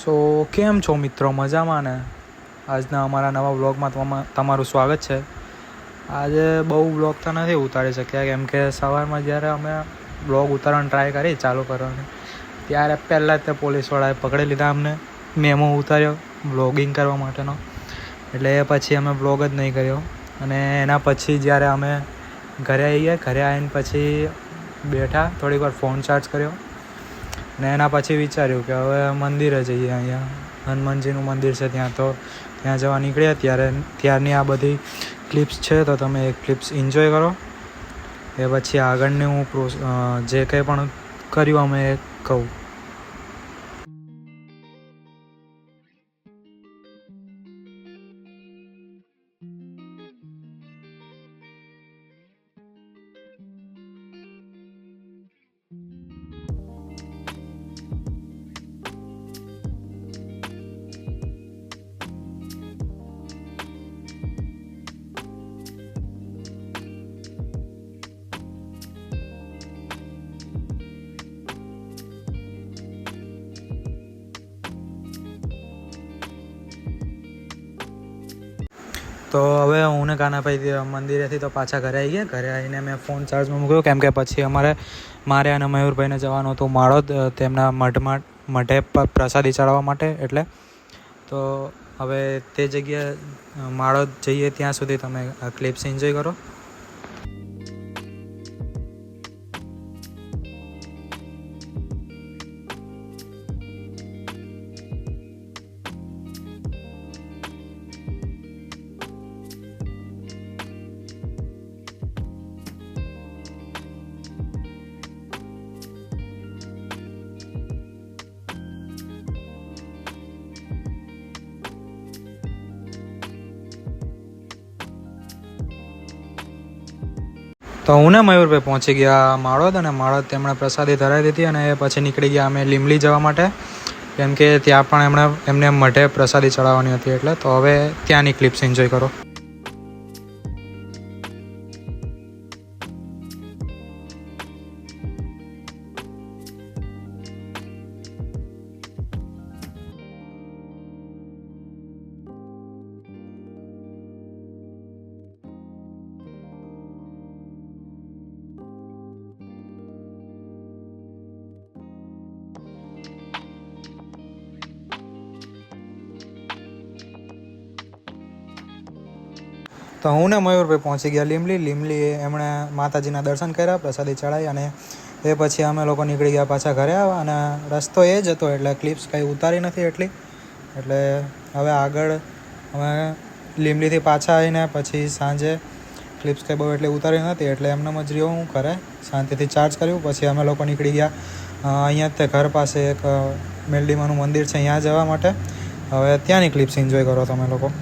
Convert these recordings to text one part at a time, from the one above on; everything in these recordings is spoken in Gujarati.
સો કેમ છો મિત્રો, મજામાં ને? આજના અમારા નવા વ્લોગમાં તમારું સ્વાગત છે. આજે બહુ વ્લોગ તો નથી ઉતારી શક્યા કેમ કે સવારમાં જ્યારે અમે વ્લોગ ઉતારવાની ટ્રાય કરી ચાલુ કરવાની ત્યારે પહેલાં જ તે પોલીસવાળાએ પકડી લીધા અમને મેમો ઉતાર્યો વ્લોગિંગ કરવા માટેનો. એટલે એ પછી અમે વ્લોગ જ નહીં કર્યો. અને એના પછી જ્યારે અમે ઘરે આવીને પછી બેઠા થોડીક વાર ફોન ચાર્જ કર્યો ને એના પછી વિચાર્યું કે હવે મંદિરે જઈએ. અહીંયા હનુમાનજીનું મંદિર છે ત્યાં જવા નીકળ્યા. ત્યારની આ બધી ક્લિપ્સ છે તો તમે એ ક્લિપ્સ એન્જોય કરો. એ પછી આગળની હું જે કંઈ પણ કર્યું અમે એ કહું. તો હવે હું ને કાનાભાઈ મંદિરેથી તો પાછા ઘરે આવી ગયા. ઘરે આવીને મેં ફોન ચાર્જમાં મૂક્યો કેમ કે પછી મારે અને મયુરભાઈને જવાનું હતું માળોદ તેમના મઢે પ્રસાદી ચડાવવા માટે. એટલે તો હવે તે જગ્યાએ માળોદ જઈએ ત્યાં સુધી તમે આ ક્લિપ્સ એન્જોય કરો. તો હું ને મયુરભાઈ પહોંચી ગયા માળોદ અને માળોદ તેમણે પ્રસાદી ધરાવી દીધી અને એ પછી નીકળી ગયા અમે લીમલી જવા માટે કેમ કે ત્યાં પણ એમને મઢે પ્રસાદી ચડાવવાની હતી. એટલે તો હવે ત્યાંની ક્લિપ્સ એન્જોય કરો. તો હું ને મયુરભાઈ પહોંચી ગયા લીમલી. એમણે માતાજીના દર્શન કર્યા, પ્રસાદી ચડાવી અને એ પછી અમે લોકો નીકળી ગયા પાછા ઘરે આવ્યા. અને રસ્તો એ જ હતો એટલે ક્લિપ્સ કંઈ ઉતારી નથી એટલી. એટલે હવે આગળ અમે લીમલીથી પાછા આવીને પછી સાંજે ક્લિપ્સ કંઈ બહુ એટલી ઉતારી નથી એટલે એમને જ રહ્યો હું ઘરે શાંતિથી ચાર્જ કર્યું. પછી અમે લોકો નીકળી ગયા અહીંયા જ તે ઘર પાસે એક મેલડીમાનું મંદિર છે ત્યાં જવા માટે. હવે ત્યાંની ક્લિપ્સ એન્જોય કરો તમે લોકો.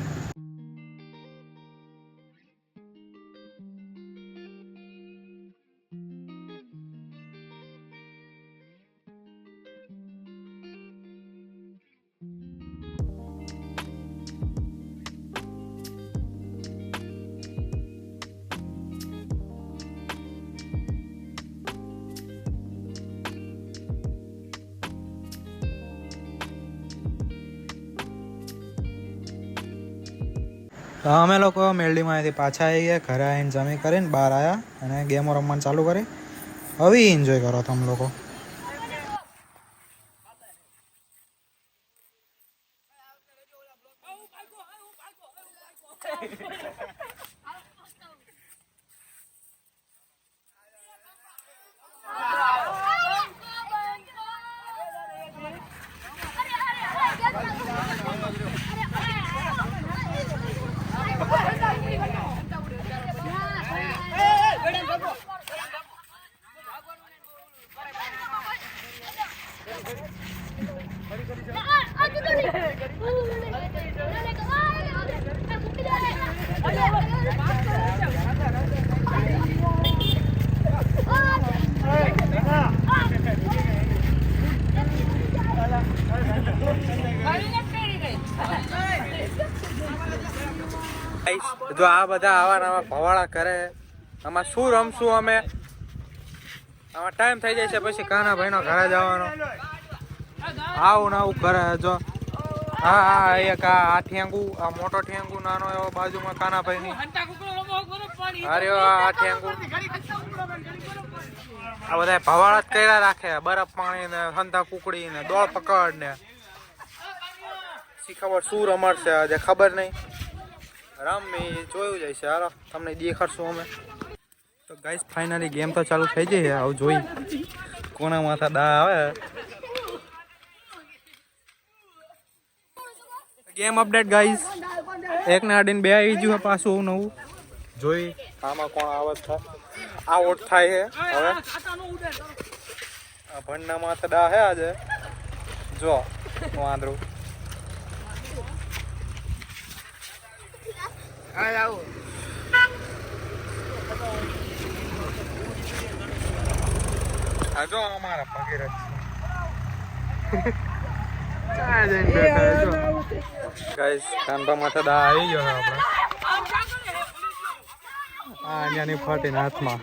અમે લોકો મેલડીમાંથી પાછા આવી ગયા. ઘરે આવીને જમી કરીને બહાર આવ્યા અને ગેમો રમવાનું ચાલુ કરી. હવે એન્જોય કરો તમે લોકો. જો આ બધા આવા નવા ભવાળા કરે, આમાં શું રમશું અમે? આમાં ટાઈમ થઈ જાય છે, પછી કાના ભાઈનો ઘરે જવાનો. આવું ને આવું કરે જો. હા હા એક આ ઠેંગુ, આ મોટો ઠેંગુ નાનો એવો બાજુમાં કાનાભાઈ ની. અરે આ ઠેંગુ આ બધા ભવાળા જ કર્યા રાખે, બરફ પાણી ને હંધા કુકડી ને દોડ પકડ ને ખબર શું રમાડશે આજે ખબર નહીં. રમી જોયું જાય છે. હાલો તમને દેખાડશું અમે. તો ગાઈસ ફાઇનલી ગેમ તો ચાલુ થઈ જઈ છે. આવું જોઈ કોના માથા દા આવે. ગેમ અપડેટ ગાઈસ, એક ને અડીને બે આવી ગયું પાછું નવું. જોઈ આમાં કોણ આવત થાય, આઉટ થાય છે હવે. આ ભણના માથે દા હે આજે જો વાંદરું. જો અમારા ભગીરથ ગાઈસ કાનબા માથે દા આવી ગયો આપણે. આ અહીંયાની ફાટીને હાથમાં